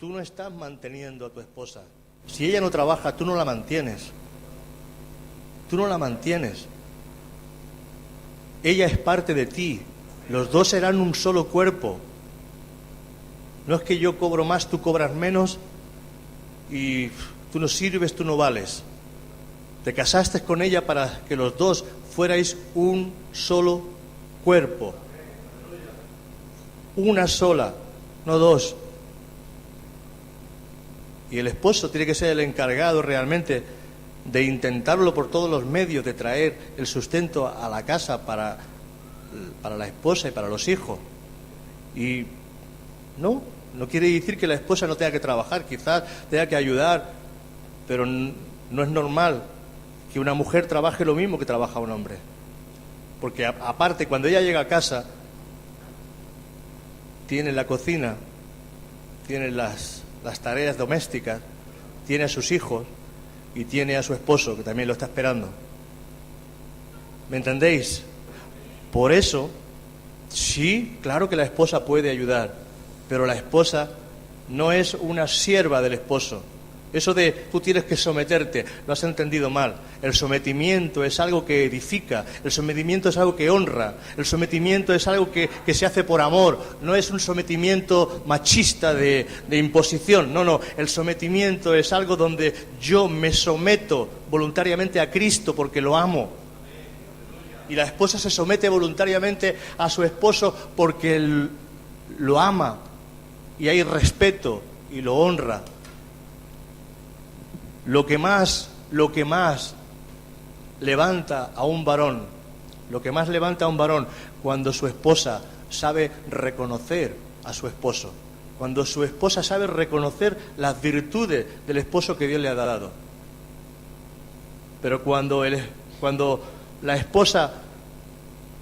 tú no estás manteniendo a tu esposa. Si ella no trabaja, tú no la mantienes. Tú no la mantienes. Ella es parte de ti. Los dos serán un solo cuerpo. No es que yo cobro más, tú cobras menos y tú no sirves, tú no vales. Te casaste con ella para que los dos fuerais un solo cuerpo. Una sola, no dos. Y el esposo tiene que ser el encargado realmente de intentarlo por todos los medios, de traer el sustento a la casa para la esposa y para los hijos. Y no quiere decir que la esposa no tenga que trabajar, quizás tenga que ayudar, pero no es normal que una mujer trabaje lo mismo que trabaja un hombre. Porque aparte, cuando ella llega a casa, tiene la cocina, tiene las tareas domésticas, tiene a sus hijos y tiene a su esposo, que también lo está esperando. ¿Me entendéis? Por eso, sí, claro que la esposa puede ayudar, pero la esposa no es una sierva del esposo. Eso de tú tienes que someterte, lo has entendido mal. El sometimiento es algo que edifica, el sometimiento es algo que honra, el sometimiento es algo que se hace por amor, no es un sometimiento machista de imposición, no, el sometimiento es algo donde yo me someto voluntariamente a Cristo porque lo amo. Y la esposa se somete voluntariamente a su esposo porque él lo ama y hay respeto y lo honra. Lo que más levanta a un varón, cuando su esposa sabe reconocer a su esposo, cuando su esposa sabe reconocer las virtudes del esposo que Dios le ha dado. Pero cuando la esposa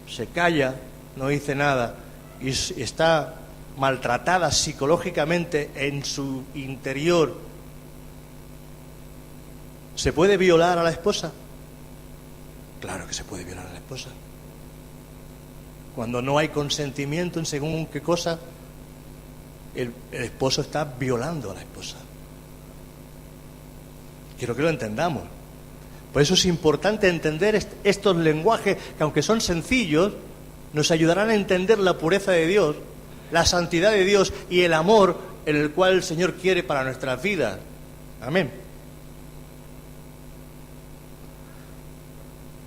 se calla, no dice nada y está maltratada psicológicamente en su interior, ¿se puede violar a la esposa? Claro que se puede violar a la esposa. Cuando no hay consentimiento en según qué cosa, el esposo está violando a la esposa. Quiero que lo entendamos. Por eso es importante entender estos lenguajes que, aunque son sencillos, nos ayudarán a entender la pureza de Dios, la santidad de Dios y el amor en el cual el Señor quiere para nuestras vidas. Amén.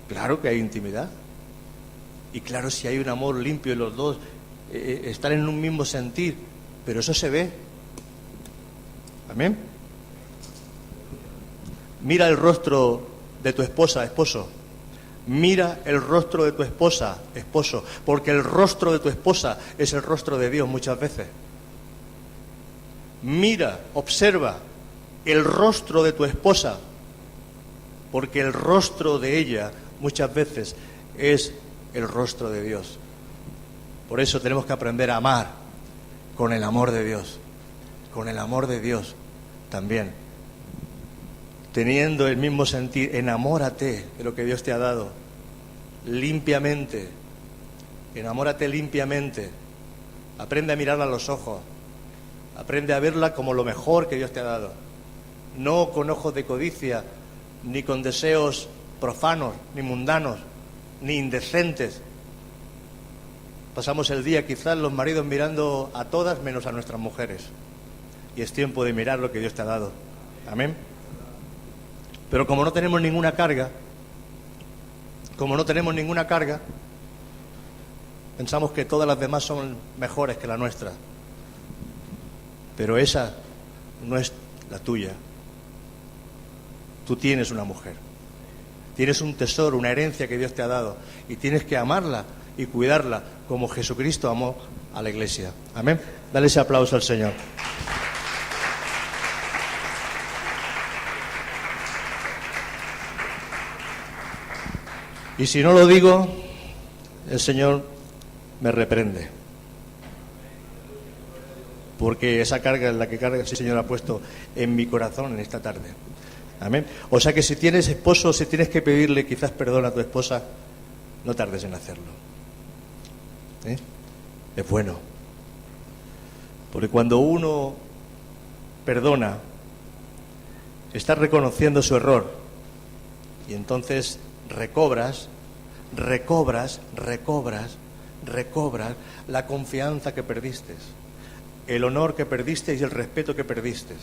Claro que hay intimidad. Y claro, si hay un amor limpio y los dos están en un mismo sentir, pero eso se ve. Amén. Mira el rostro de tu esposa, esposo. Mira el rostro de tu esposa, esposo, porque el rostro de tu esposa es el rostro de Dios muchas veces. Mira, observa el rostro de tu esposa, porque el rostro de ella muchas veces es el rostro de Dios. Por eso tenemos que aprender a amar con el amor de Dios, con el amor de Dios también. Teniendo el mismo sentir, enamórate de lo que Dios te ha dado, limpiamente, enamórate limpiamente, aprende a mirarla a los ojos, aprende a verla como lo mejor que Dios te ha dado, no con ojos de codicia, ni con deseos profanos, ni mundanos, ni indecentes. Pasamos el día quizás los maridos mirando a todas menos a nuestras mujeres, y es tiempo de mirar lo que Dios te ha dado. Amén. Pero como no tenemos ninguna carga, pensamos que todas las demás son mejores que la nuestra. Pero esa no es la tuya. Tú tienes una mujer, tienes un tesoro, una herencia que Dios te ha dado, y tienes que amarla y cuidarla como Jesucristo amó a la iglesia. Amén. Dale ese aplauso al Señor. Y si no lo digo, el Señor me reprende. Porque esa carga es la que el Señor ha puesto en mi corazón en esta tarde. Amén. O sea que si tienes esposo, si tienes que pedirle quizás perdón a tu esposa, no tardes en hacerlo. Es bueno. Porque cuando uno perdona, estás reconociendo su error y entonces recobras la confianza que perdiste, el honor que perdiste y el respeto que perdiste.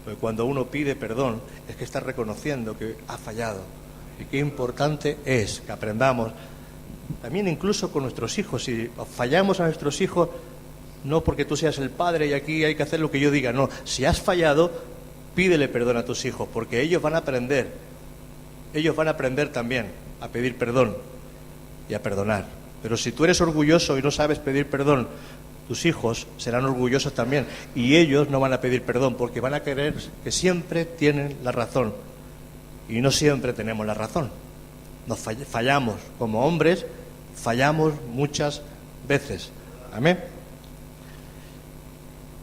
Porque cuando uno pide perdón es que está reconociendo que ha fallado. Y qué importante es que aprendamos, también incluso con nuestros hijos, si fallamos a nuestros hijos, no porque tú seas el padre y aquí hay que hacer lo que yo diga, no, si has fallado, pídele perdón a tus hijos, porque ellos van a aprender también a pedir perdón y a perdonar. Pero si tú eres orgulloso y no sabes pedir perdón, tus hijos serán orgullosos también y ellos no van a pedir perdón porque van a creer que siempre tienen la razón y no siempre tenemos la razón. Nos fallamos como hombres, fallamos muchas veces. Amén.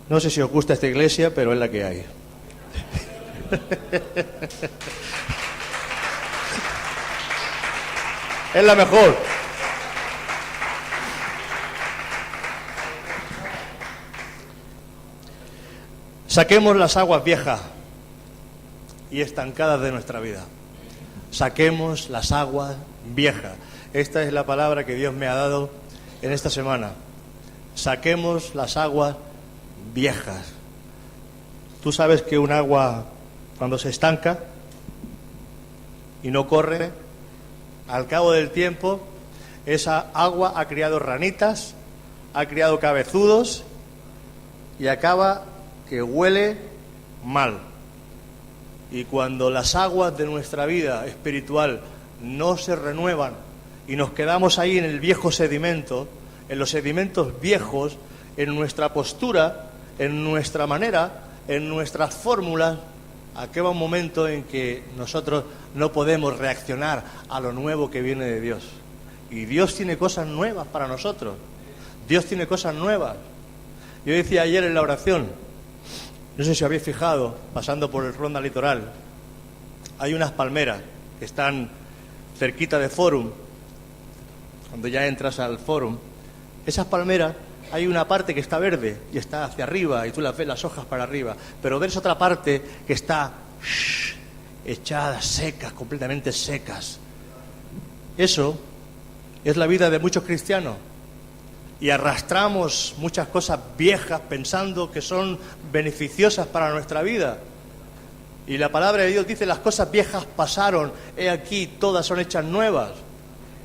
No sé si os gusta esta iglesia, pero es la que hay. Es la mejor. Saquemos las aguas viejas y estancadas de nuestra vida. Saquemos las aguas viejas. Esta es la palabra que Dios me ha dado en esta semana. Saquemos las aguas viejas. Tú sabes que un agua, cuando se estanca y no corre, al cabo del tiempo, esa agua ha criado ranitas, ha criado cabezudos y acaba que huele mal. Y cuando las aguas de nuestra vida espiritual no se renuevan y nos quedamos ahí en el viejo sedimento, en los sedimentos viejos, en nuestra postura, en nuestra manera, en nuestras fórmulas, acaba un momento en que nosotros no podemos reaccionar a lo nuevo que viene de Dios. Y Dios tiene cosas nuevas para nosotros. Dios tiene cosas nuevas. Yo decía ayer en la oración, no sé si habéis fijado, pasando por el Ronda Litoral, hay unas palmeras que están cerquita de Fórum. Cuando ya entras al Fórum, esas palmeras, hay una parte que está verde y está hacia arriba y tú las ves las hojas para arriba, pero ves otra parte que está echada, secas, completamente secas. Eso es la vida de muchos cristianos. Y arrastramos muchas cosas viejas pensando que son beneficiosas para nuestra vida. Y la palabra de Dios dice, las cosas viejas pasaron, he aquí, todas son hechas nuevas.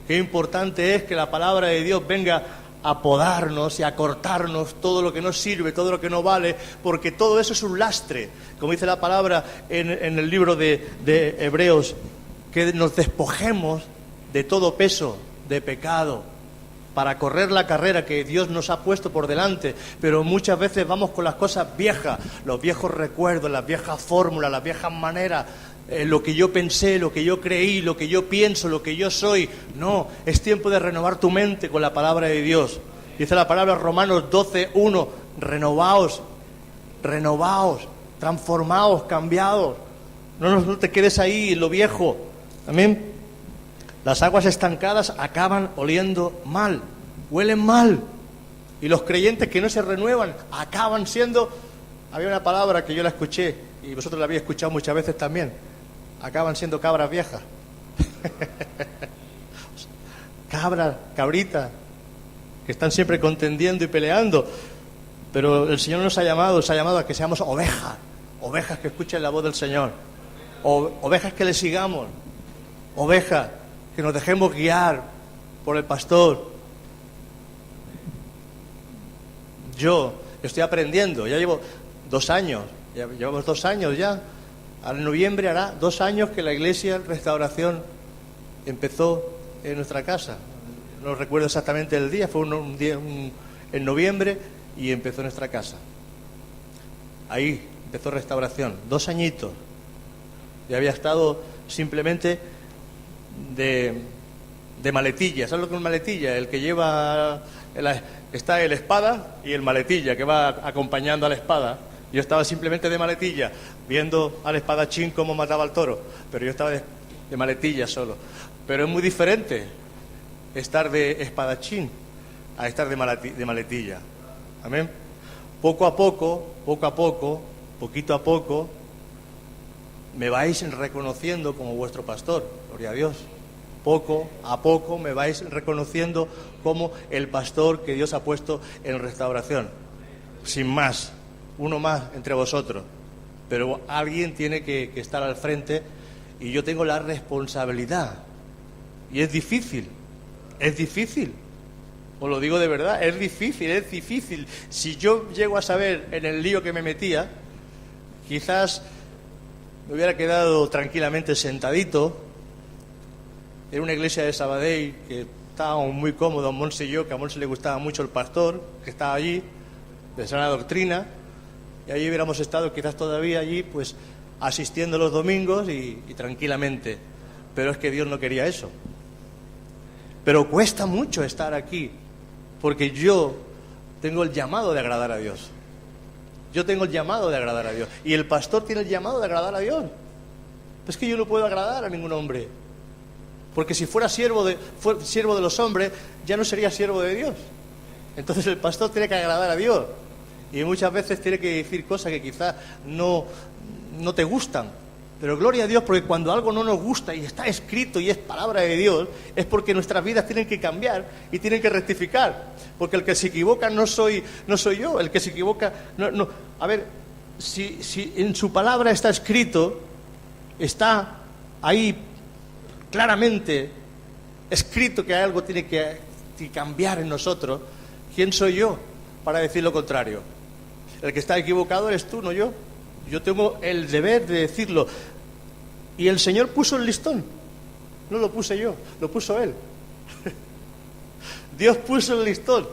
Qué importante es que la palabra de Dios venga a podarnos y a cortarnos todo lo que no sirve, todo lo que no vale, porque todo eso es un lastre. Como dice la palabra en el libro de Hebreos, que nos despojemos de todo peso, de pecado, para correr la carrera que Dios nos ha puesto por delante. Pero muchas veces vamos con las cosas viejas, los viejos recuerdos, las viejas fórmulas, las viejas maneras, lo que yo pensé, lo que yo creí, lo que yo pienso, lo que yo soy. No, es tiempo de renovar tu mente con la palabra de Dios. Dice la palabra Romanos 12:1, renovaos, transformaos, cambiaos. No te quedes ahí en lo viejo. Amén. Las aguas estancadas acaban oliendo mal, huelen mal. Y los creyentes que no se renuevan acaban siendo, había una palabra que yo la escuché, y vosotros la habéis escuchado muchas veces también, acaban siendo cabras viejas. Cabritas, que están siempre contendiendo y peleando. Pero el Señor nos ha llamado a que seamos ovejas que escuchen la voz del Señor, ovejas que le sigamos, ovejas que nos dejemos guiar por el pastor. Yo estoy aprendiendo, ya llevo 2 años, llevamos 2 años ya. En noviembre hará 2 años que la iglesia Restauración empezó en nuestra casa. No recuerdo exactamente el día, fue un día en noviembre y empezó en nuestra casa. Ahí empezó Restauración, 2 añitos. Y había estado simplemente de maletilla. ¿Sabes lo que es maletilla? El que lleva, está el espada y el maletilla que va acompañando a la espada. Yo estaba simplemente de maletilla, viendo al espadachín cómo mataba al toro, pero yo estaba de maletilla solo. Pero es muy diferente estar de espadachín a estar de maletilla. Amén. Poco a poco, poquito a poco, me vais reconociendo como vuestro pastor, gloria a Dios. Poco a poco me vais reconociendo como el pastor que Dios ha puesto en Restauración. Sin más, uno más entre vosotros. Pero alguien tiene que estar al frente y yo tengo la responsabilidad. Y es difícil. Os lo digo de verdad, es difícil. Si yo llego a saber en el lío que me metía, quizás me hubiera quedado tranquilamente sentadito en una iglesia de Sabadell que estábamos muy cómodos, Monse y yo, que a Monse le gustaba mucho el pastor que estaba allí, de sana doctrina, y allí hubiéramos estado quizás todavía allí, pues asistiendo los domingos y tranquilamente. Pero es que Dios no quería eso. Pero cuesta mucho estar aquí, porque yo tengo el llamado de agradar a Dios. Yo tengo el llamado de agradar a Dios. Y el pastor tiene el llamado de agradar a Dios. Es que yo no puedo agradar a ningún hombre. Porque si fuera siervo de los hombres, ya no sería siervo de Dios. Entonces el pastor tiene que agradar a Dios. Y muchas veces tiene que decir cosas que quizás no te gustan. Pero gloria a Dios, porque cuando algo no nos gusta y está escrito y es palabra de Dios, es porque nuestras vidas tienen que cambiar y tienen que rectificar. Porque el que se equivoca no soy yo, el que se equivoca... No. A ver, si en su palabra está escrito, está ahí claramente escrito que algo tiene que cambiar en nosotros, ¿quién soy yo para decir lo contrario? El que está equivocado eres tú, no yo. Yo tengo el deber de decirlo. Y el Señor puso el listón. No lo puse yo, lo puso Él. Dios puso el listón.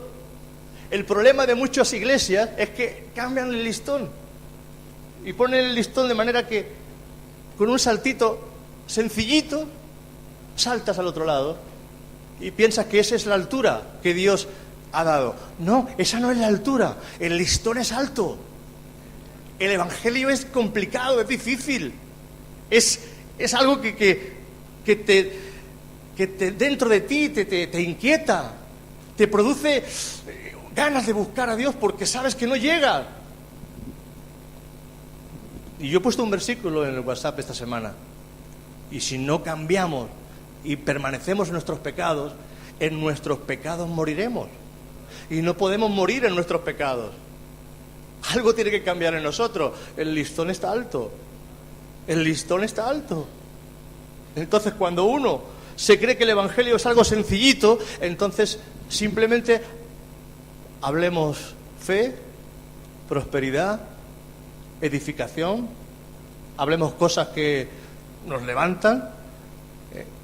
El problema de muchas iglesias es que cambian el listón. Y ponen el listón de manera que con un saltito sencillito saltas al otro lado y piensas que esa es la altura que Dios ha dado. No, esa no es la altura. El listón es alto. El evangelio es complicado, es difícil. Es algo que dentro de ti te inquieta, te produce ganas de buscar a Dios porque sabes que no llega. Y yo he puesto un versículo en el WhatsApp esta semana. Y si no cambiamos y permanecemos en nuestros pecados moriremos. Y no podemos morir en nuestros pecados. Algo tiene que cambiar en nosotros. El listón está alto. Entonces, cuando uno se cree que el evangelio es algo sencillito, entonces simplemente hablemos fe, prosperidad, edificación, hablemos cosas que nos levantan,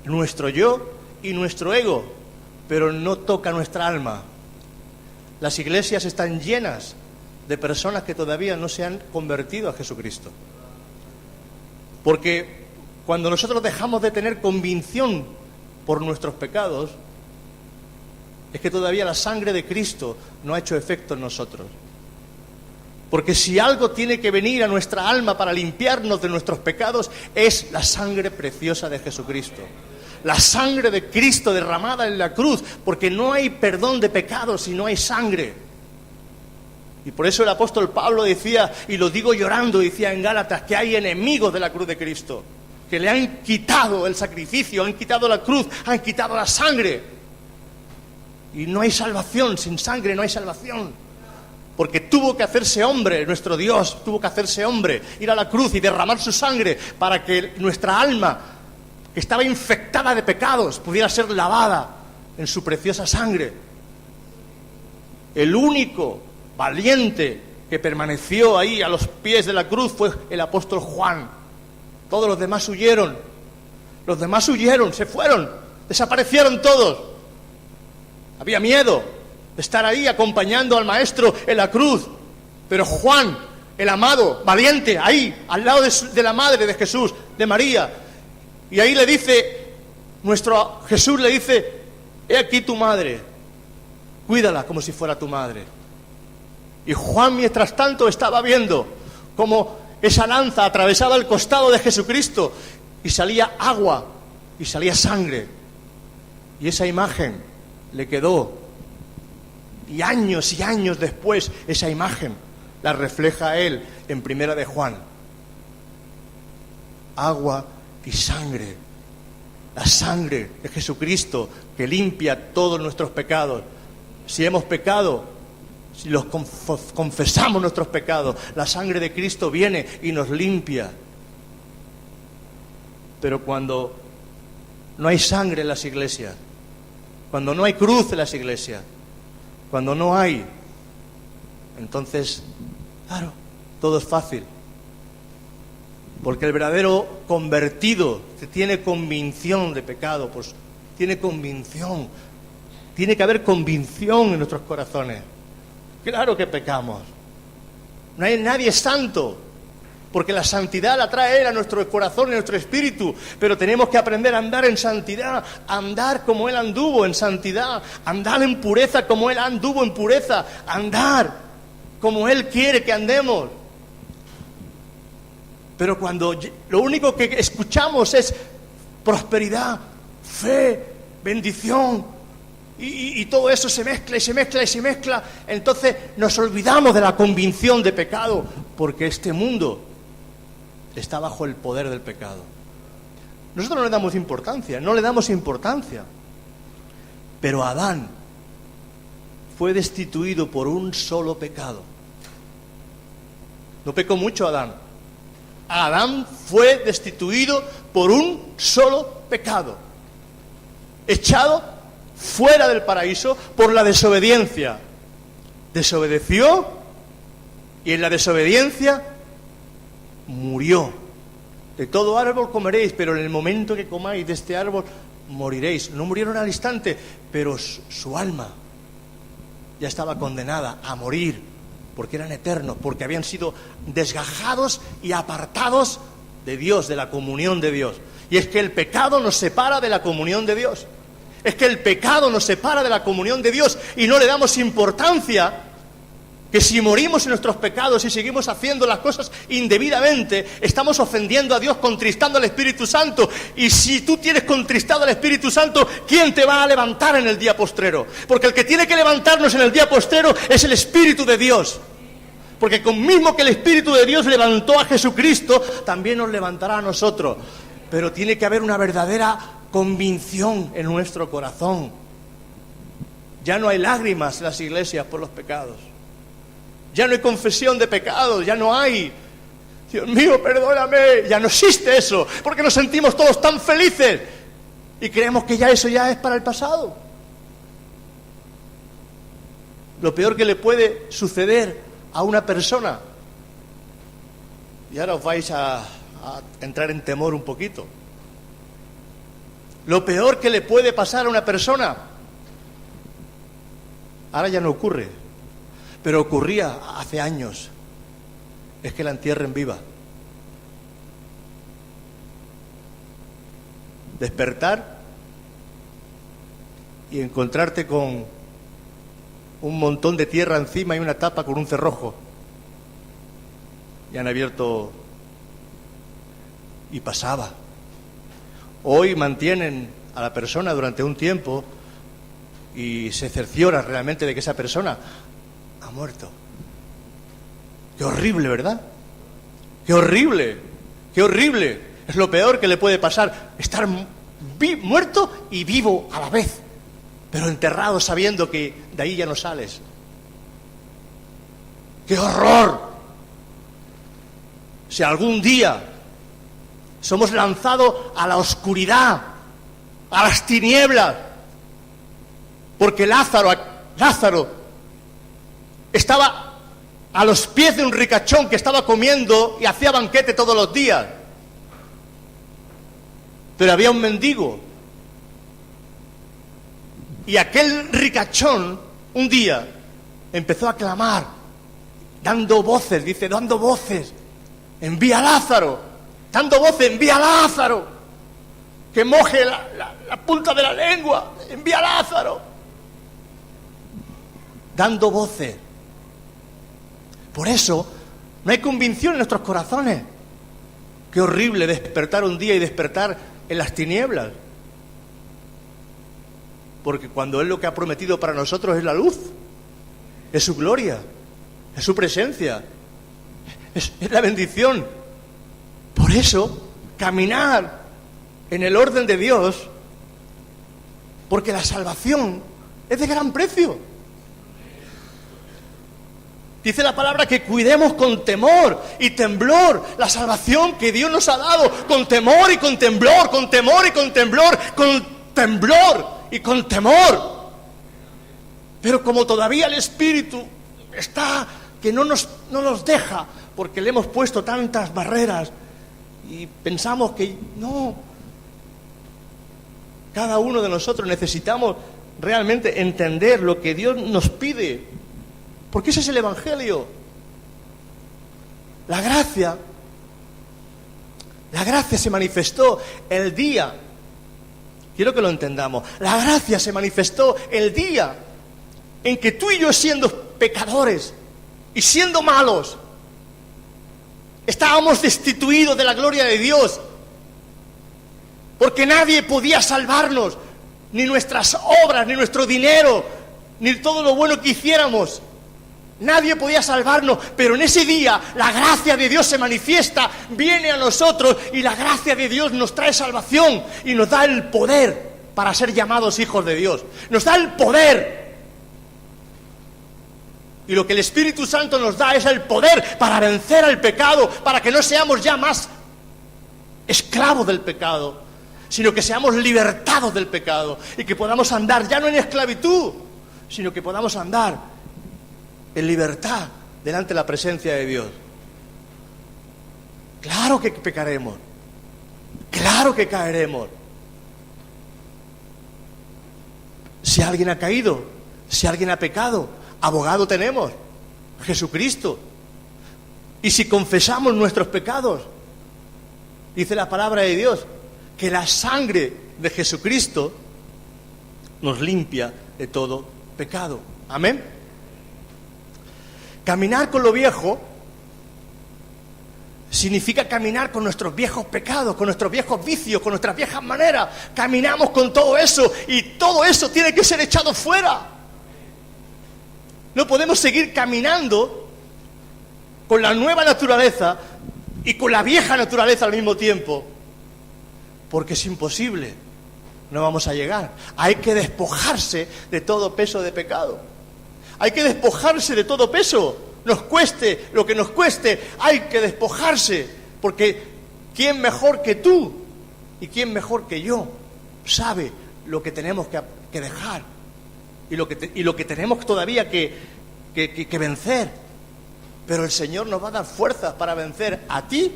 nuestro yo y nuestro ego, pero no toca nuestra alma. Las iglesias están llenas de personas que todavía no se han convertido a Jesucristo. Porque cuando nosotros dejamos de tener convicción por nuestros pecados, es que todavía la sangre de Cristo no ha hecho efecto en nosotros. Porque si algo tiene que venir a nuestra alma para limpiarnos de nuestros pecados, es la sangre preciosa de Jesucristo. La sangre de Cristo derramada en la cruz, porque no hay perdón de pecados si no hay sangre. Y por eso el apóstol Pablo decía, y lo digo llorando, decía en Gálatas, que hay enemigos de la cruz de Cristo, que le han quitado el sacrificio, han quitado la cruz, han quitado la sangre. Y no hay salvación, sin sangre no hay salvación. Porque tuvo que hacerse hombre, nuestro Dios tuvo que hacerse hombre, ir a la cruz y derramar su sangre para que nuestra alma, que estaba infectada de pecados, pudiera ser lavada en su preciosa sangre. El único valiente que permaneció ahí a los pies de la cruz fue el apóstol Juan. Todos los demás huyeron. Los demás huyeron, se fueron, desaparecieron todos. Había miedo de estar ahí acompañando al maestro en la cruz. Pero Juan, el amado, valiente, ahí, al lado de la madre de Jesús, de María. Y ahí le dice, nuestro Jesús le dice, he aquí tu madre, cuídala como si fuera tu madre. Y Juan, mientras tanto, estaba viendo cómo esa lanza atravesaba el costado de Jesucristo y salía agua y salía sangre. Y esa imagen le quedó. Y años después, esa imagen la refleja Él en Primera de Juan. Agua y sangre. La sangre de Jesucristo que limpia todos nuestros pecados. Si hemos pecado, si los confesamos nuestros pecados, la sangre de Cristo viene y nos limpia. Pero cuando no hay sangre en las iglesias, cuando no hay cruz en las iglesias, cuando no hay, entonces, claro, todo es fácil. Porque el verdadero convertido, que tiene convicción de pecado, pues tiene convicción. Tiene que haber convicción en nuestros corazones. Claro que pecamos. No hay nadie santo, porque la santidad la trae Él a nuestro corazón y a nuestro espíritu. Pero tenemos que aprender a andar en santidad, a andar como Él anduvo en santidad, a andar en pureza como Él anduvo en pureza, a andar como Él quiere que andemos. Pero cuando lo único que escuchamos es prosperidad, fe, bendición, y todo eso se mezcla y se mezcla y se mezcla, entonces nos olvidamos de la convicción de pecado, porque este mundo está bajo el poder del pecado. Nosotros no le damos importancia, pero Adán fue destituido por un solo pecado. No pecó mucho Adán. Adán fue destituido por un solo pecado, echado fuera del paraíso por la desobediencia. Desobedeció y en la desobediencia murió. De todo árbol comeréis, pero en el momento que comáis de este árbol moriréis. No murieron al instante, pero su alma ya estaba condenada a morir, porque eran eternos, porque habían sido desgajados y apartados de Dios, de la comunión de Dios. Y es que el pecado nos separa de la comunión de Dios. Es que el pecado nos separa de la comunión de Dios y no le damos importancia, que si morimos en nuestros pecados y seguimos haciendo las cosas indebidamente, estamos ofendiendo a Dios, contristando al Espíritu Santo. Y si tú tienes contristado al Espíritu Santo, ¿quién te va a levantar en el día postrero? Porque el que tiene que levantarnos en el día postrero es el Espíritu de Dios. Porque con mismo que el Espíritu de Dios levantó a Jesucristo, también nos levantará a nosotros. Pero tiene que haber una verdadera convicción en nuestro corazón. Ya no hay lágrimas en las iglesias por los pecados. Ya no hay confesión de pecados, ya no hay. Dios mío, perdóname. Ya no existe eso, porque nos sentimos todos tan felices y creemos que ya eso ya es para el pasado. Lo peor que le puede suceder a una persona, y ahora os vais a entrar en temor un poquito. Lo peor que le puede pasar a una persona, ahora ya no ocurre, pero ocurría hace años, es que la entierren viva. Despertar y encontrarte con un montón de tierra encima y una tapa con un cerrojo. Y han abierto y pasaba. Hoy mantienen a la persona durante un tiempo y se cerciora realmente de que esa persona ha muerto. Qué horrible, ¿verdad? Qué horrible, qué horrible. Es lo peor que le puede pasar, estar muerto y vivo a la vez, pero enterrado sabiendo que de ahí ya no sales. ¡Qué horror! Si algún día somos lanzados a la oscuridad, a las tinieblas, porque Lázaro estaba a los pies de un ricachón que estaba comiendo y hacía banquete todos los días. Pero había un mendigo. Y aquel ricachón, un día, empezó a clamar, dando voces, dice, dando voces, envía a Lázaro, dando voces, envía a Lázaro, que moje la punta de la lengua, envía a Lázaro, dando voces. Por eso, no hay convicción en nuestros corazones. Qué horrible despertar un día y despertar en las tinieblas. Porque cuando Él lo que ha prometido para nosotros es la luz, es su gloria, es su presencia, Es la bendición. Por eso, caminar en el orden de Dios, porque la salvación es de gran precio. Dice la palabra que cuidemos con temor y temblor la salvación que Dios nos ha dado, con temor y con temblor, con temor y con temblor, con temblor y con temor. Pero como todavía el Espíritu está, que no nos deja, porque le hemos puesto tantas barreras y pensamos que no. Cada uno de nosotros necesitamos realmente entender lo que Dios nos pide, porque ese es el Evangelio. La gracia se manifestó el día, quiero que lo entendamos, la gracia se manifestó el día en que tú y yo, siendo pecadores y siendo malos, estábamos destituidos de la gloria de Dios, porque nadie podía salvarnos, ni nuestras obras, ni nuestro dinero, ni todo lo bueno que hiciéramos. Nadie podía salvarnos, pero en ese día la gracia de Dios se manifiesta, viene a nosotros, y la gracia de Dios nos trae salvación y nos da el poder para ser llamados hijos de Dios. Nos da el poder. Y lo que el Espíritu Santo nos da es el poder para vencer al pecado, para que no seamos ya más esclavos del pecado, sino que seamos libertados del pecado y que podamos andar ya no en esclavitud, sino que podamos andar en libertad delante de la presencia de Dios. Claro que pecaremos, claro que caeremos. Si alguien ha caído, si alguien ha pecado, abogado tenemos, Jesucristo. Y si confesamos nuestros pecados, dice la palabra de Dios, que la sangre de Jesucristo nos limpia de todo pecado. Amén. Caminar con lo viejo significa caminar con nuestros viejos pecados, con nuestros viejos vicios, con nuestras viejas maneras. Caminamos con todo eso, y todo eso tiene que ser echado fuera. No podemos seguir caminando con la nueva naturaleza y con la vieja naturaleza al mismo tiempo, porque es imposible, no vamos a llegar. Hay que despojarse de todo peso de pecado. Hay que despojarse de todo peso, nos cueste lo que nos cueste, hay que despojarse, porque ¿quién mejor que tú y quién mejor que yo sabe lo que tenemos que dejar y lo que tenemos todavía que vencer? Pero el Señor nos va a dar fuerzas para vencer a ti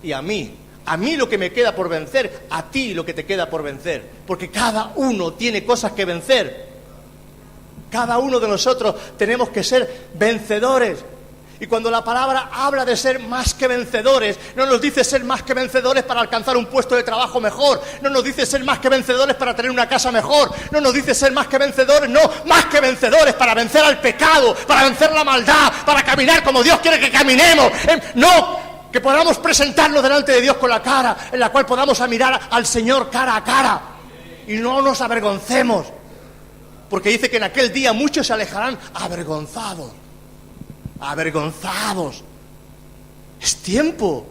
y a mí. A mí lo que me queda por vencer, a ti lo que te queda por vencer, porque cada uno tiene cosas que vencer. Cada uno de nosotros tenemos que ser vencedores. Y cuando la palabra habla de ser más que vencedores, no nos dice ser más que vencedores para alcanzar un puesto de trabajo mejor, no nos dice ser más que vencedores para tener una casa mejor, no nos dice ser más que vencedores, no, más que vencedores para vencer al pecado, para vencer la maldad, para caminar como Dios quiere que caminemos. No, que podamos presentarnos delante de Dios con la cara en la cual podamos mirar al Señor cara a cara y no nos avergoncemos, porque dice que en aquel día muchos se alejarán avergonzados. Avergonzados. Es tiempo.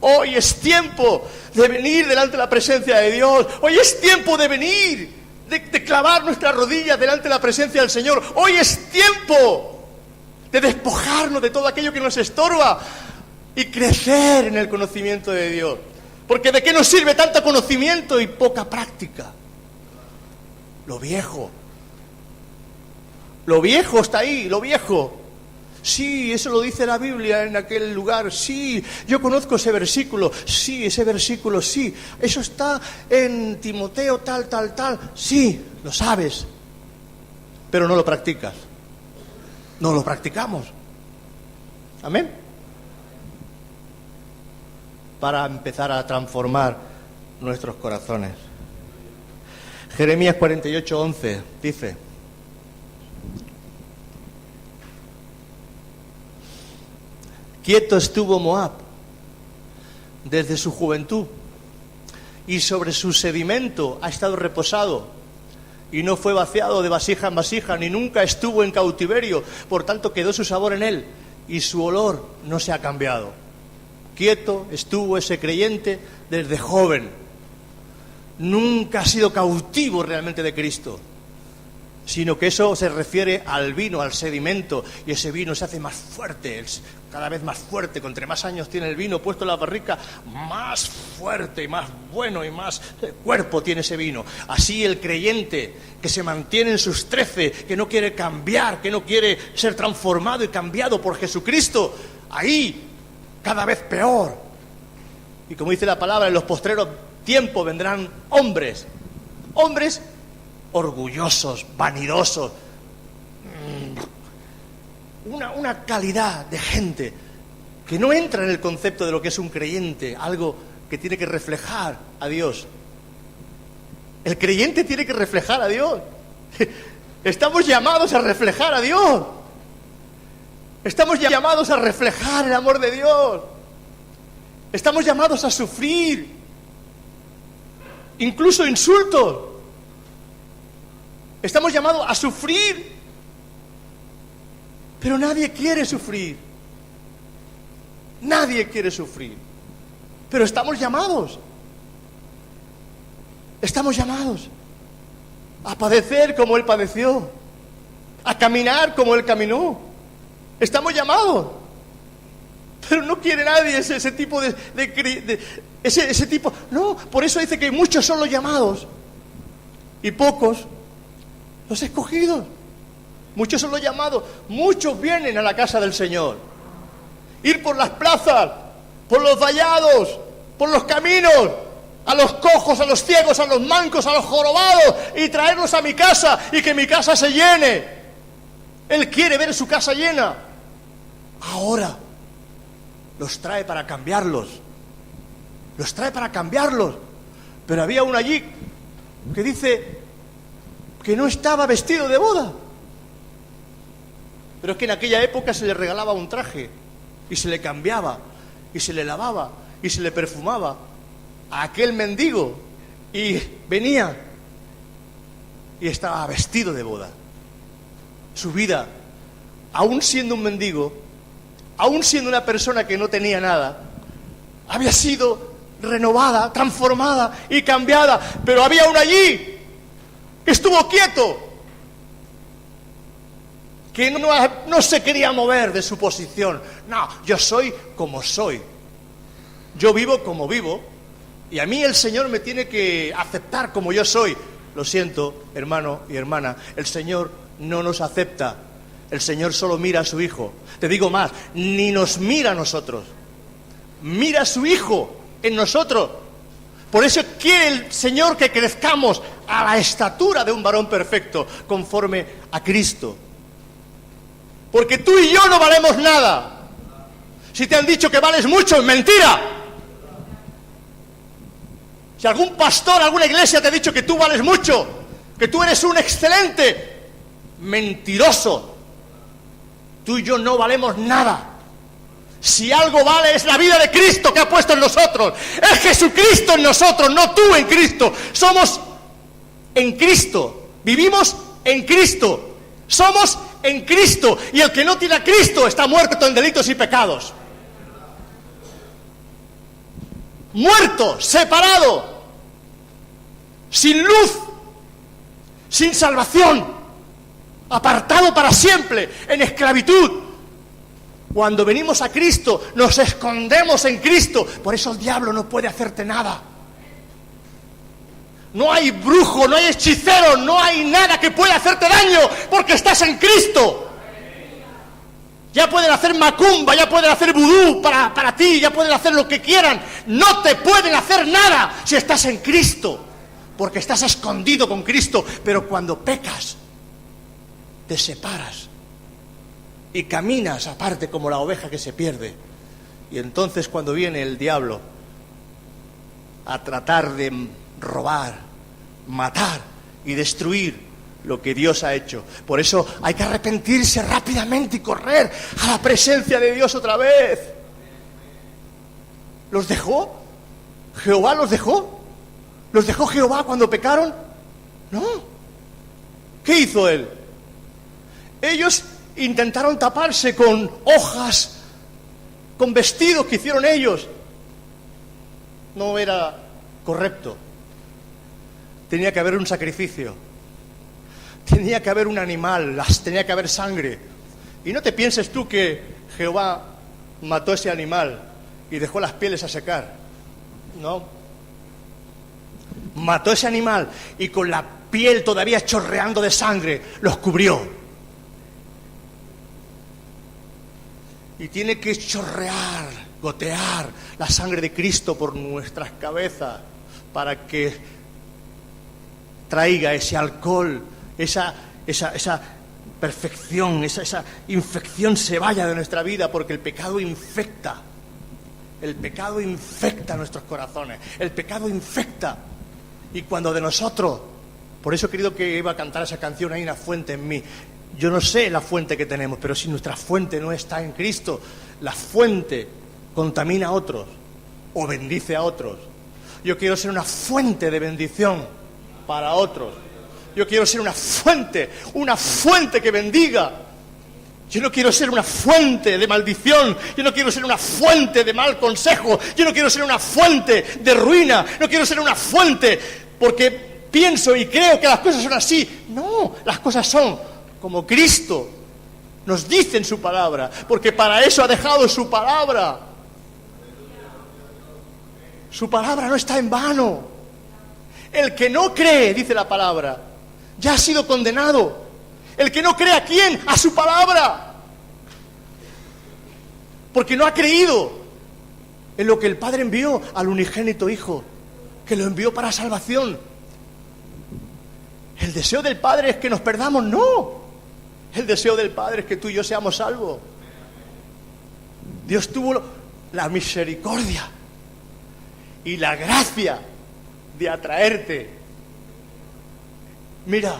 Hoy es tiempo de venir delante de la presencia de Dios. Hoy es tiempo de venir, de clavar nuestras rodillas delante de la presencia del Señor. Hoy es tiempo de despojarnos de todo aquello que nos estorba y crecer en el conocimiento de Dios. Porque ¿de qué nos sirve tanto conocimiento y poca práctica? Lo viejo está ahí, lo viejo. Sí, eso lo dice la Biblia en aquel lugar. Sí, yo conozco ese versículo. Sí, ese versículo, sí. Eso está en Timoteo tal. Sí, lo sabes. Pero no lo practicas. No lo practicamos. Amén. Para empezar a transformar nuestros corazones. Jeremías 48:11 dice: quieto estuvo Moab desde su juventud, y sobre su sedimento ha estado reposado, y no fue vaciado de vasija en vasija, ni nunca estuvo en cautiverio, por tanto quedó su sabor en él. y su olor no se ha cambiado. Quieto estuvo ese creyente desde joven. Nunca ha sido cautivo realmente de Cristo, sino que eso se refiere al vino, al sedimento, y ese vino se hace más fuerte, es cada vez más fuerte. Entre más años tiene el vino puesto en la barrica, más fuerte y más bueno y más cuerpo tiene ese vino. Así el creyente que se mantiene en sus 13, que no quiere cambiar, que no quiere ser transformado y cambiado por Jesucristo, ahí cada vez peor. Y como dice la palabra, en los postreros tiempos vendrán hombres orgullosos, vanidosos, una calidad de gente que no entra en el concepto de lo que es un creyente, algo que tiene que reflejar a Dios. El creyente tiene que reflejar a Dios. Estamos llamados a reflejar a Dios. Estamos llamados a reflejar el amor de Dios. Estamos llamados a sufrir, incluso insultos. Estamos llamados a sufrir, pero nadie quiere sufrir. Nadie quiere sufrir, pero estamos llamados. Estamos llamados a padecer como Él padeció, a caminar como Él caminó. Estamos llamados, pero no quiere nadie ese tipo de ese tipo. No, por eso dice que muchos son los llamados y pocos los escogidos. Muchos son los llamados, muchos vienen a la casa del Señor. Ir por las plazas, por los vallados, por los caminos, a los cojos, a los ciegos, a los mancos, a los jorobados, y traerlos a mi casa y que mi casa se llene. Él quiere ver su casa llena. Ahora los trae para cambiarlos. Los trae para cambiarlos. Pero había uno allí que dice que no estaba vestido de boda. Pero es que en aquella época se le regalaba un traje y se le cambiaba y se le lavaba y se le perfumaba a aquel mendigo, y venía y estaba vestido de boda. Su vida, aún siendo un mendigo, aún siendo una persona que no tenía nada, había sido renovada, transformada y cambiada. Pero había uno allí que estuvo quieto, que no se quería mover de su posición. No, yo soy como soy, yo vivo como vivo, y a mí el Señor me tiene que aceptar como yo soy. Lo siento, hermano y hermana, el Señor no nos acepta. El Señor solo mira a su Hijo. Te digo más, ni nos mira a nosotros, mira a su Hijo en nosotros. Por eso quiere el Señor que crezcamos a la estatura de un varón perfecto, conforme a Cristo. Porque tú y yo no valemos nada. Si te han dicho que vales mucho, es mentira. Si algún pastor, alguna iglesia te ha dicho que tú vales mucho, que tú eres un excelente, mentiroso. Tú y yo no valemos nada. Si algo vale es la vida de Cristo que ha puesto en nosotros. Es Jesucristo en nosotros, no tú en Cristo. Somos en Cristo, vivimos en Cristo, somos en Cristo. Y el que no tiene a Cristo está muerto en delitos y pecados. Muerto, separado, sin luz, sin salvación, apartado para siempre, en esclavitud. Cuando venimos a Cristo, nos escondemos en Cristo. Por eso el diablo no puede hacerte nada. No hay brujo, no hay hechicero, no hay nada que pueda hacerte daño, porque estás en Cristo. Ya pueden hacer macumba, ya pueden hacer vudú para ti, ya pueden hacer lo que quieran. No te pueden hacer nada si estás en Cristo, porque estás escondido con Cristo. Pero cuando pecas, te separas y caminas aparte como la oveja que se pierde. Y entonces cuando viene el diablo a tratar de robar, matar y destruir lo que Dios ha hecho. Por eso hay que arrepentirse rápidamente y correr a la presencia de Dios otra vez. ¿Los dejó? ¿Jehová los dejó? ¿Los dejó Jehová cuando pecaron? No. ¿Qué hizo Él? Ellos Intentaron taparse con hojas, con vestidos que hicieron ellos. No era correcto. Tenía que haber un sacrificio. Tenía que haber un animal, tenía que haber sangre. Y no te pienses tú que Jehová mató ese animal y dejó las pieles a secar. No. Mató ese animal y con la piel todavía chorreando de sangre los cubrió. Y tiene que chorrear, gotear la sangre de Cristo por nuestras cabezas para que traiga ese alcohol, esa perfección, esa infección se vaya de nuestra vida, porque el pecado infecta. El pecado infecta nuestros corazones. El pecado infecta. Y cuando de nosotros, por eso he querido que iba a cantar esa canción, hay una fuente en mí. Yo no sé la fuente que tenemos, pero si nuestra fuente no está en Cristo, la fuente contamina a otros o bendice a otros. Yo quiero ser una fuente de bendición para otros. Yo quiero ser una fuente que bendiga. Yo no quiero ser una fuente de maldición. Yo no quiero ser una fuente de mal consejo. Yo no quiero ser una fuente de ruina. No quiero ser una fuente porque pienso y creo que las cosas son así. No, las cosas son como Cristo nos dice en su palabra, porque para eso ha dejado su palabra. Su palabra no está en vano. El que no cree, dice la palabra, ya ha sido condenado. El que no cree, ¿a quién? A su palabra. Porque no ha creído en lo que el Padre envió al unigénito Hijo, que lo envió para salvación. ¿El deseo del Padre es que nos perdamos? No. El deseo del Padre es que tú y yo seamos salvos. Dios tuvo la misericordia y la gracia de atraerte. Mira,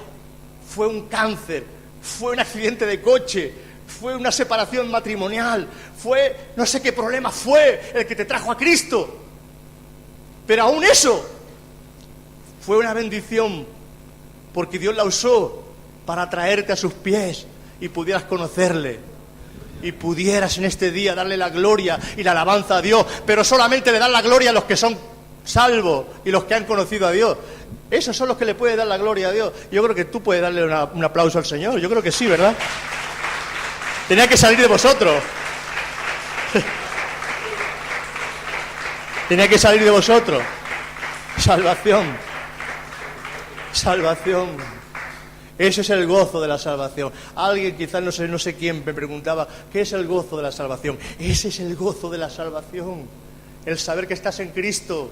fue un cáncer, fue un accidente de coche, fue una separación matrimonial, fue no sé qué problema fue el que te trajo a Cristo. Pero aún eso fue una bendición, porque Dios la usó para traerte a sus pies y pudieras conocerle. Y pudieras en este día darle la gloria y la alabanza a Dios, pero solamente le dan la gloria a los que son salvos y los que han conocido a Dios. Esos son los que le pueden dar la gloria a Dios. Yo creo que tú puedes darle un aplauso al Señor. Yo creo que sí, ¿verdad? Tenía que salir de vosotros. Tenía que salir de vosotros. Salvación. Salvación. Ese es el gozo de la salvación. Alguien, quizás no sé quién, me preguntaba, ¿qué es el gozo de la salvación? Ese es el gozo de la salvación. El saber que estás en Cristo.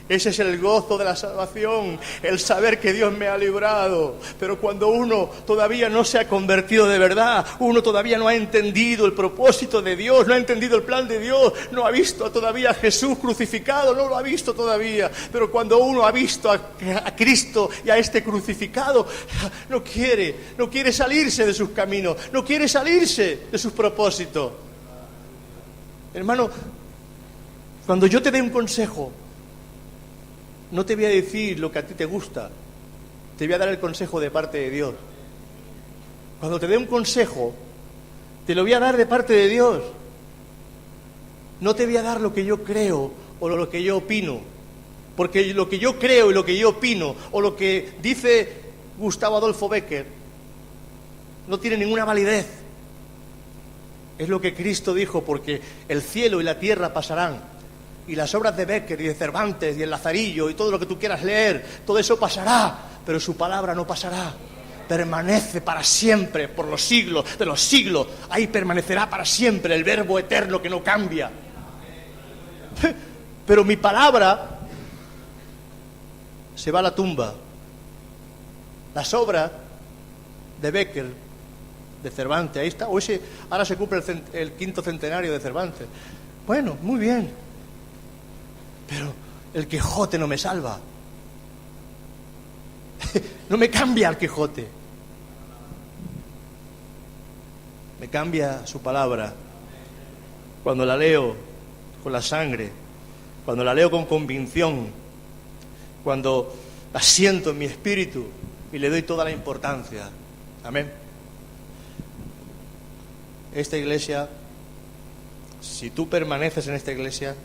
Ese es el gozo de la salvación, el saber que Dios me ha librado. Pero cuando uno todavía no se ha convertido de verdad, uno todavía no ha entendido el propósito de Dios, no ha entendido el plan de Dios, no ha visto todavía a Jesús crucificado, no lo ha visto todavía. Pero cuando uno ha visto a Cristo y a este crucificado, no quiere salirse de sus caminos, no quiere salirse de sus propósitos. Hermano, cuando yo te dé un consejo, no te voy a decir lo que a ti te gusta, te voy a dar el consejo de parte de Dios. Cuando te dé un consejo, te lo voy a dar de parte de Dios. No te voy a dar lo que yo creo o lo que yo opino, porque lo que yo creo y lo que yo opino o lo que dice Gustavo Adolfo Bécquer no tiene ninguna validez. Es lo que Cristo dijo, porque el cielo y la tierra pasarán, y las obras de Bécquer y de Cervantes y el Lazarillo y todo lo que tú quieras leer, todo eso pasará, pero su palabra no pasará. Permanece para siempre, por los siglos de los siglos. Ahí permanecerá para siempre el verbo eterno que no cambia. Pero mi palabra se va a la tumba. Las obras de Bécquer, de Cervantes, ahí está. Ahora se cumple el 5º centenario de Cervantes. Bueno, muy bien. Pero el Quijote no me salva. No me cambia el Quijote. Me cambia su palabra. Cuando la leo con la sangre, cuando la leo con convicción, cuando la siento en mi espíritu y le doy toda la importancia. Amén. esta iglesia, si tú permaneces en esta iglesia,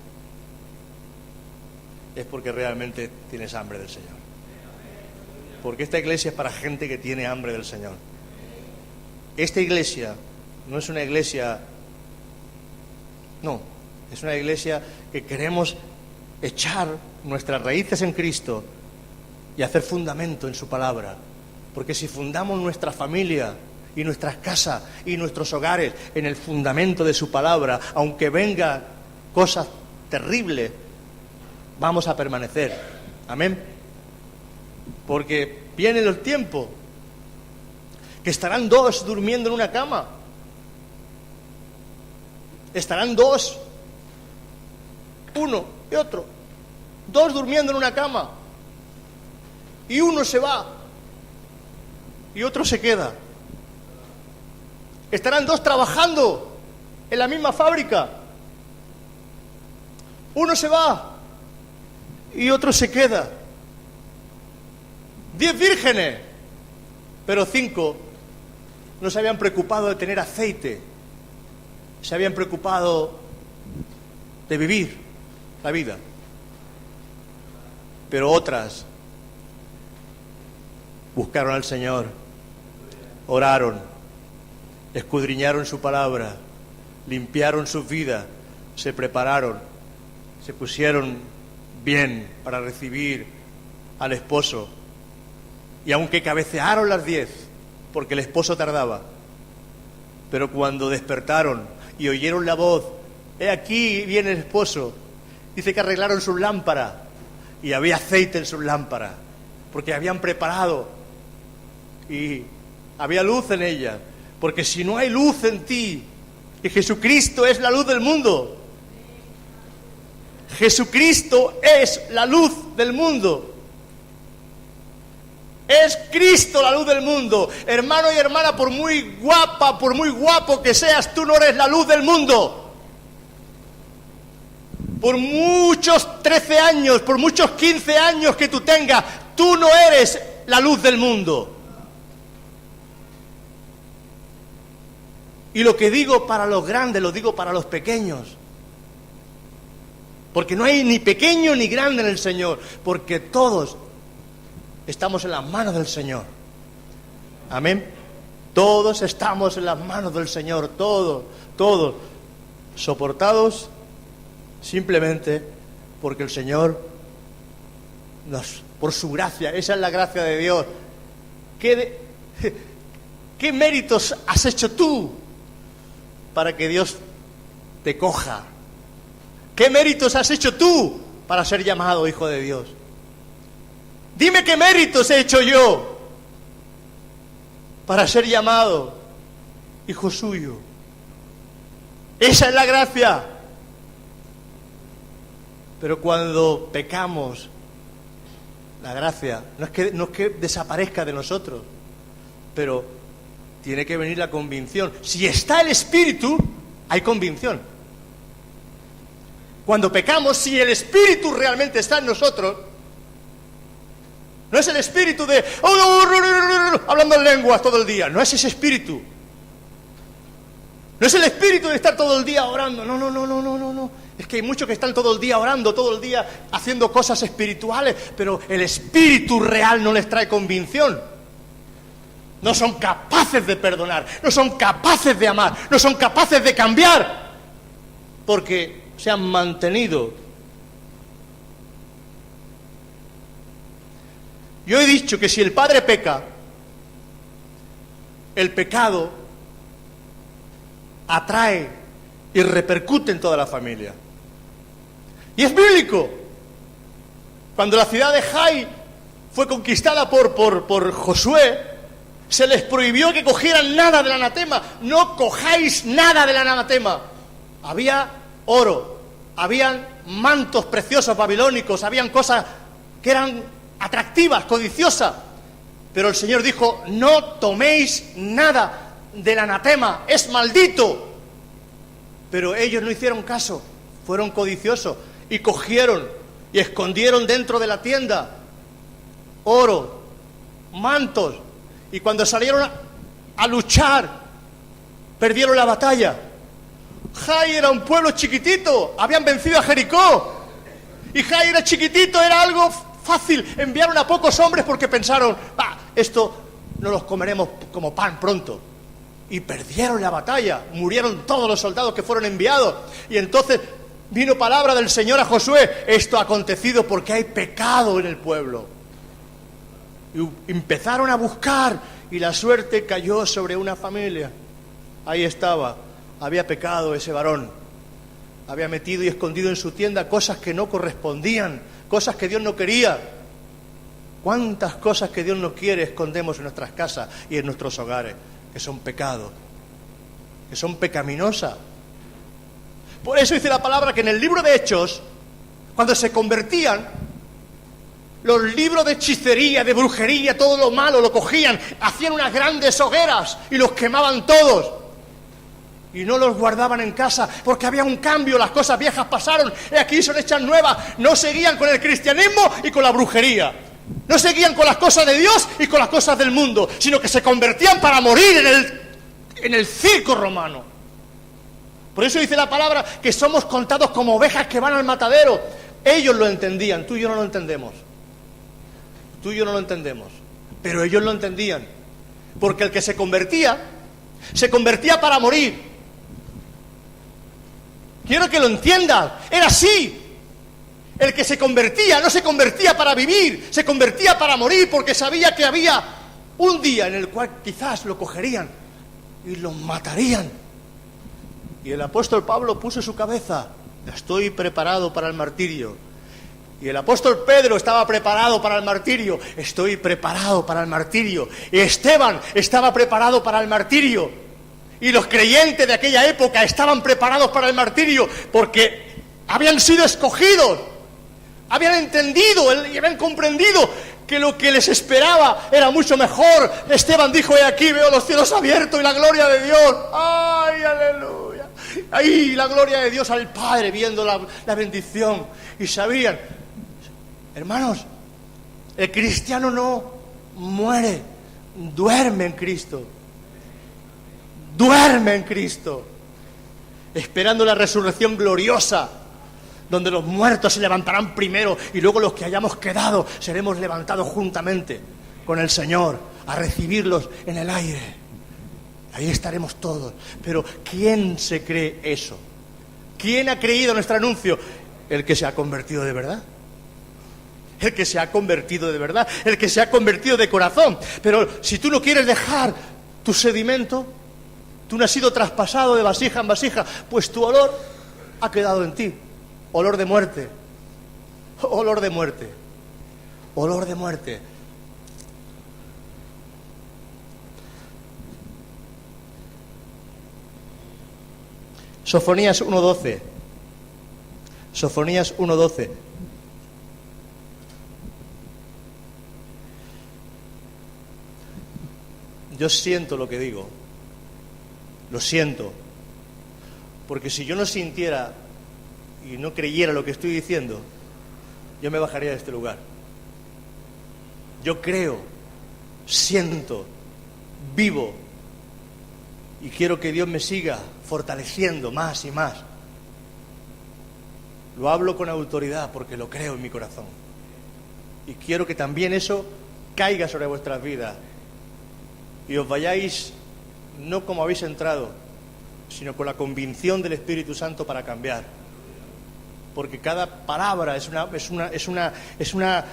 es porque realmente tienes hambre del Señor. Porque esta iglesia es para gente que tiene hambre del Señor. Esta iglesia no es una iglesia... No, es una iglesia que queremos echar nuestras raíces en Cristo y hacer fundamento en su palabra. Porque si fundamos nuestra familia y nuestras casas y nuestros hogares en el fundamento de su palabra, aunque vengan cosas terribles, vamos a permanecer. Amén. Porque viene el tiempo que estarán dos durmiendo en una cama. Estarán dos, uno y otro, dos durmiendo en una cama. Y uno se va y otro se queda. Estarán dos trabajando en la misma fábrica. Uno se va y otro se queda. 10 vírgenes, pero 5 no se habían preocupado de tener aceite, se habían preocupado de vivir la vida. Pero otras buscaron al Señor, oraron, escudriñaron su palabra, limpiaron sus vidas, se prepararon, se pusieron bien para recibir al esposo. Y aunque cabecearon las 10, porque el esposo tardaba, pero cuando despertaron y oyeron la voz, he aquí viene el esposo, dice que arreglaron sus lámparas y había aceite en sus lámparas, porque habían preparado y había luz en ellas. Porque si no hay luz en ti, que Jesucristo es la luz del mundo, Jesucristo es la luz del mundo. Es Cristo la luz del mundo. Hermano y hermana, por muy guapa, por muy guapo que seas, tú no eres la luz del mundo. Por muchos 13 años, por muchos 15 años que tú tengas, tú no eres la luz del mundo. Y lo que digo para los grandes, lo digo para los pequeños. Porque no hay ni pequeño ni grande en el Señor, porque todos estamos en las manos del Señor. Amén. Todos estamos en las manos del Señor, todos, soportados simplemente porque el Señor por su gracia, esa es la gracia de Dios. ¿Qué méritos has hecho tú para que Dios te coja? ¿Qué méritos has hecho tú para ser llamado hijo de Dios? Dime qué méritos he hecho yo para ser llamado hijo suyo. Esa es la gracia. Pero cuando pecamos, la gracia no es que desaparezca de nosotros, pero tiene que venir la convicción. Si está el Espíritu, hay convicción. Cuando pecamos, si el Espíritu realmente está en nosotros, no es el espíritu de hablando en lenguas todo el día. No es ese espíritu. No es el espíritu de estar todo el día orando. No. Es que hay muchos que están todo el día orando, todo el día haciendo cosas espirituales, pero el espíritu real no les trae convicción. No son capaces de perdonar, no son capaces de amar, no son capaces de cambiar, porque se han mantenido. Yo he dicho que si el padre peca, el pecado atrae y repercute en toda la familia. Y es bíblico. Cuando la ciudad de Jai fue conquistada por Josué, se les prohibió que cogieran nada del anatema. No cojáis nada del anatema. Había oro, habían mantos preciosos babilónicos, habían cosas que eran atractivas, codiciosas, pero el Señor dijo, no toméis nada del anatema, es maldito. Pero ellos no hicieron caso, fueron codiciosos y cogieron y escondieron dentro de la tienda oro, mantos, y cuando salieron a luchar Perdieron la batalla. Jai era un pueblo chiquitito, habían vencido a Jericó. Y Jai era chiquitito, era algo fácil. Enviaron a pocos hombres porque pensaron, esto no los comeremos como pan pronto. Y perdieron la batalla, murieron todos los soldados que fueron enviados. Y entonces vino palabra del Señor a Josué: esto ha acontecido porque hay pecado en el pueblo. Y empezaron a buscar, y la suerte cayó sobre una familia. Ahí estaba, había pecado ese varón. Había metido y escondido en su tienda cosas que no correspondían, cosas que Dios no quería. ¿Cuántas cosas que Dios no quiere escondemos en nuestras casas y en nuestros hogares? Que son pecados, que son pecaminosas. Por eso dice la palabra que en el libro de Hechos, cuando se convertían, los libros de hechicería, de brujería, todo lo malo lo cogían, hacían unas grandes hogueras y los quemaban todos. Y no los guardaban en casa, porque había un cambio, las cosas viejas pasaron, y aquí son hechas nuevas. No seguían con el cristianismo y con la brujería. No seguían con las cosas de Dios y con las cosas del mundo, sino que se convertían para morir en el circo romano. Por eso dice la palabra que somos contados como ovejas que van al matadero. Ellos lo entendían, tú y yo no lo entendemos. Tú y yo no lo entendemos, pero ellos lo entendían. Porque el que se convertía para morir. Quiero que lo entiendas, era así. El que se convertía no se convertía para vivir, se convertía para morir, porque sabía que había un día en el cual quizás lo cogerían y lo matarían. Y el apóstol Pablo puso su cabeza: estoy preparado para el martirio. Y el apóstol Pedro estaba preparado para el martirio: estoy preparado para el martirio. Y Esteban estaba preparado para el martirio. Y los creyentes de aquella época estaban preparados para el martirio porque habían sido escogidos, habían entendido y habían comprendido que lo que les esperaba era mucho mejor. Esteban dijo: he aquí, veo los cielos abiertos y la gloria de Dios. ¡Ay, aleluya! Ahí la gloria de Dios al Padre, viendo la bendición. Y sabían, hermanos, el cristiano no muere, duerme en Cristo. Duerme en Cristo, esperando la resurrección gloriosa, donde los muertos se levantarán primero y luego los que hayamos quedado seremos levantados juntamente con el Señor a recibirlos en el aire. Ahí estaremos todos. Pero ¿quién se cree eso? ¿Quién ha creído nuestro anuncio? El que se ha convertido de verdad. El que se ha convertido de verdad, el que se ha convertido de corazón. Pero si tú no quieres dejar tu sedimento, tú no has sido traspasado de vasija en vasija, pues tu olor ha quedado en ti. Olor de muerte. Olor de muerte. Olor de muerte. Sofonías 1:12. Sofonías 1:12. Yo siento lo que digo. Lo siento, porque si yo no sintiera y no creyera lo que estoy diciendo, yo me bajaría de este lugar. Yo creo, siento, vivo, y quiero que Dios me siga fortaleciendo más y más. Lo hablo con autoridad porque lo creo en mi corazón. Y quiero que también eso caiga sobre vuestras vidas y os vayáis no como habéis entrado, sino con la convicción del Espíritu Santo para cambiar. Porque cada palabra es una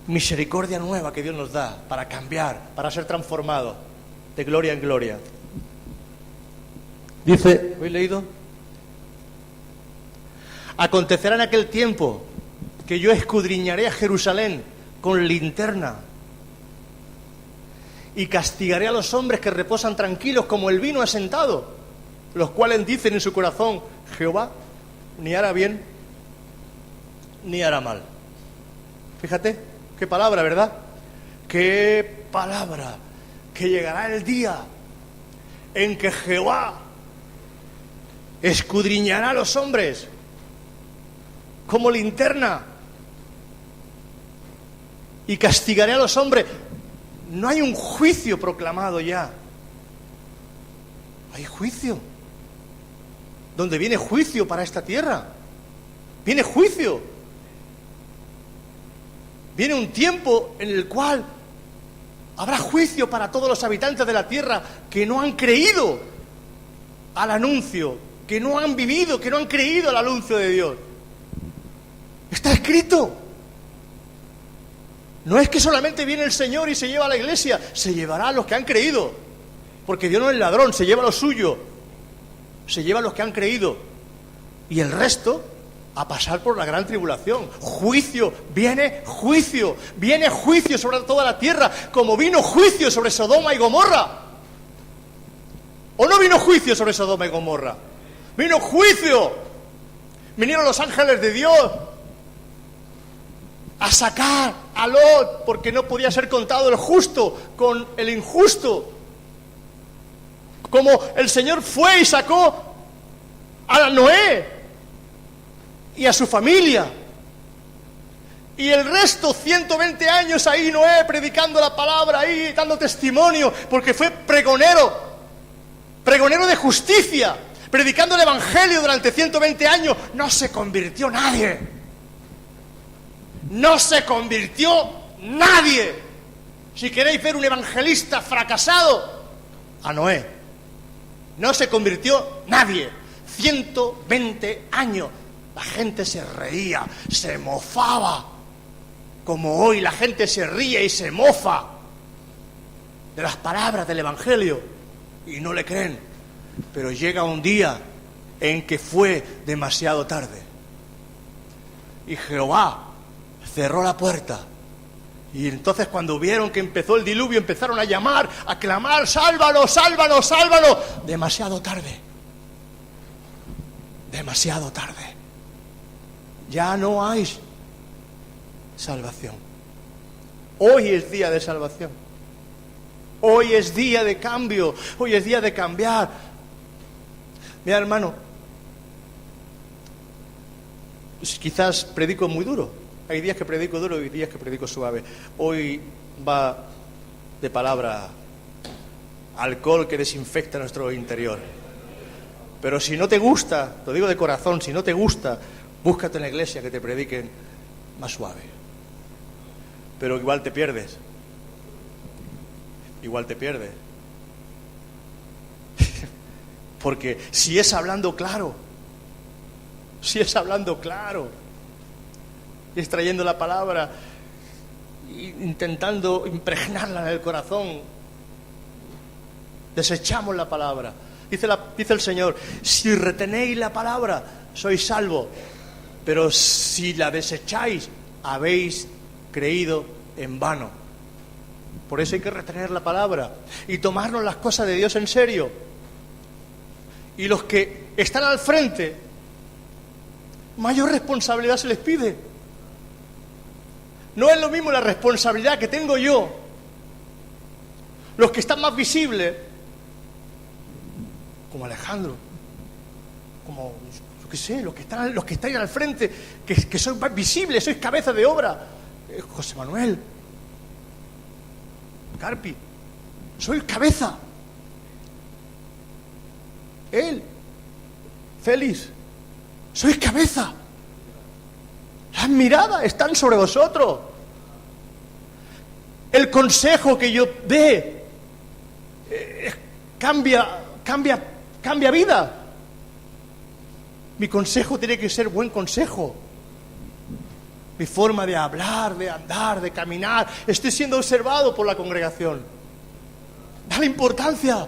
misericordia nueva que Dios nos da para cambiar, para ser transformados de gloria en gloria. Dice, ¿habéis leído? Acontecerá en aquel tiempo que yo escudriñaré a Jerusalén con linterna y castigaré a los hombres que reposan tranquilos como el vino asentado, los cuales dicen en su corazón: Jehová ni hará bien ni hará mal. Fíjate, qué palabra, ¿verdad? Qué palabra, que llegará el día en que Jehová escudriñará a los hombres como linterna y castigaré a los hombres. No hay un juicio proclamado ya. hay juicio. Donde viene juicio para esta tierra. Viene juicio. Viene un tiempo en el cual habrá juicio para todos los habitantes de la tierra que no han creído al anuncio, que no han vivido, que no han creído al anuncio de Dios. Está escrito. No es que solamente viene el Señor y se lleva a la iglesia, se llevará a los que han creído. Porque Dios no es ladrón, se lleva lo suyo. Se lleva a los que han creído. Y el resto a pasar por la gran tribulación. Juicio, viene juicio sobre toda la tierra, como vino juicio sobre Sodoma y Gomorra. ¿O no vino juicio sobre Sodoma y Gomorra? Vino juicio. Vinieron los ángeles de Dios a sacar a Lot, porque no podía ser contado el justo con el injusto. Como el Señor fue y sacó a Noé y a su familia. Y el resto, 120 años ahí Noé predicando la palabra, ahí dando testimonio, porque fue pregonero de justicia, predicando el evangelio durante 120 años. No se convirtió nadie. No se convirtió nadie. Si queréis ver un evangelista fracasado, a Noé. No se convirtió nadie. 120 años. La gente se reía, se mofaba. Como hoy la gente se ríe y se mofa de las palabras del evangelio y no le creen. Pero llega un día en que fue demasiado tarde. Y Jehová cerró la puerta. Y entonces cuando vieron que empezó el diluvio, empezaron a llamar, a clamar: sálvanos, sálvanos, sálvanos. Demasiado tarde. Demasiado tarde. Ya no hay salvación. Hoy es día de salvación. Hoy es día de cambio. Hoy es día de cambiar. Mira, hermano, quizás predico muy duro. Hay días que predico duro y días que predico suave. Hoy va de palabra alcohol que desinfecta nuestro interior. Pero si no te gusta, lo digo de corazón, si no te gusta, búscate en la iglesia que te prediquen más suave. Pero igual te pierdes. Igual te pierdes. Porque si es hablando claro, extrayendo la palabra, intentando impregnarla en el corazón, desechamos la palabra. Dice el Señor: si retenéis la palabra, sois salvos, pero si la desecháis, habéis creído en vano. Por eso hay que retener la palabra y tomarnos las cosas de Dios en serio. Y los que están al frente, mayor responsabilidad se les pide. No es lo mismo la responsabilidad que tengo yo, los que están más visibles, como Alejandro, como, yo qué sé, los que están al frente, que sois más visibles, sois cabeza de obra. José Manuel, Carpi, sois cabeza. Él, Félix, sois cabeza. Las miradas están sobre vosotros. El consejo que yo dé cambia vida. Mi consejo tiene que ser buen consejo. Mi forma de hablar, de andar, de caminar, estoy siendo observado por la congregación. Dale importancia,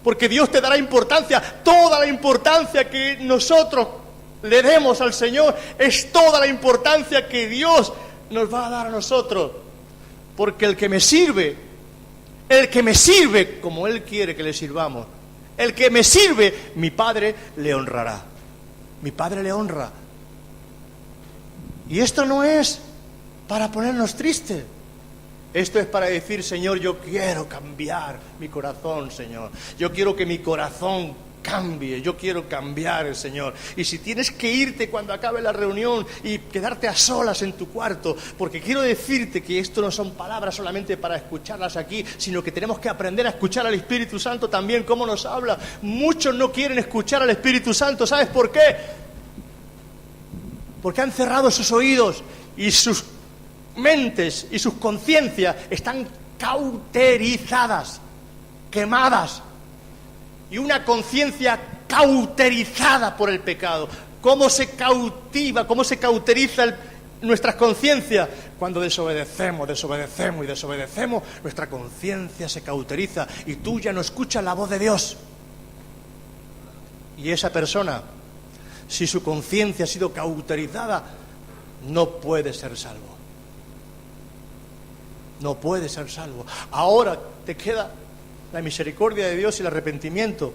porque Dios te dará importancia. Toda la importancia que nosotros le demos al Señor es toda la importancia que Dios nos va a dar a nosotros. Porque el que me sirve como Él quiere que le sirvamos, el que me sirve, mi Padre le honrará. Mi Padre le honra. Y esto no es para ponernos tristes. Esto es para decir: Señor, yo quiero cambiar mi corazón, Señor. Yo quiero que mi corazón cambie. Yo quiero cambiar, Señor. Y si tienes que irte cuando acabe la reunión y quedarte a solas en tu cuarto, porque quiero decirte que esto no son palabras solamente para escucharlas aquí, sino que tenemos que aprender a escuchar al Espíritu Santo también, cómo nos habla. Muchos no quieren escuchar al Espíritu Santo. ¿Sabes por qué? Porque han cerrado sus oídos y sus mentes y sus conciencias están cauterizadas, quemadas. Y una conciencia cauterizada por el pecado. ¿Cómo se cautiva, cómo se cauteriza nuestras conciencias? Cuando desobedecemos, nuestra conciencia se cauteriza y tú ya no escuchas la voz de Dios. Y esa persona, si su conciencia ha sido cauterizada, no puede ser salvo. No puede ser salvo. Ahora te queda la misericordia de Dios y el arrepentimiento.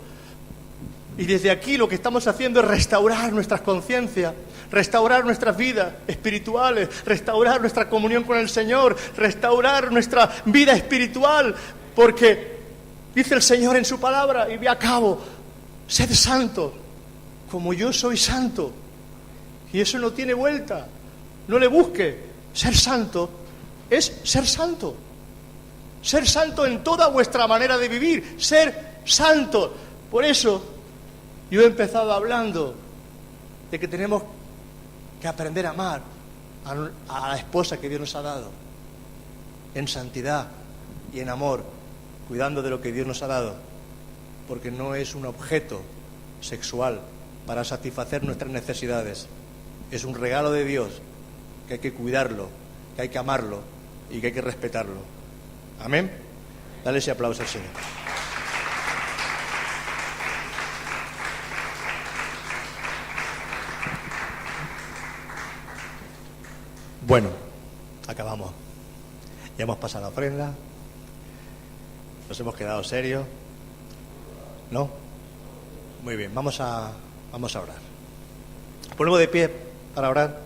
Y desde aquí lo que estamos haciendo es restaurar nuestras conciencias, restaurar nuestras vidas espirituales, restaurar nuestra comunión con el Señor, restaurar nuestra vida espiritual, porque dice el Señor en su palabra, y a cabo, sed santos, como yo soy santo. Y eso no tiene vuelta, no le busque. Ser santo es ser santo. Ser santo en toda vuestra manera de vivir, ser santo. Por eso yo he empezado hablando de que tenemos que aprender a amar a la esposa que Dios nos ha dado, en santidad y en amor, cuidando de lo que Dios nos ha dado, porque no es un objeto sexual para satisfacer nuestras necesidades, es un regalo de Dios que hay que cuidarlo, que hay que amarlo y que hay que respetarlo. Amén. Dale ese aplauso al Señor. Bueno, acabamos. Ya hemos pasado la ofrenda. Nos hemos quedado serios. ¿No? Muy bien, vamos a orar. Ponemos de pie para orar.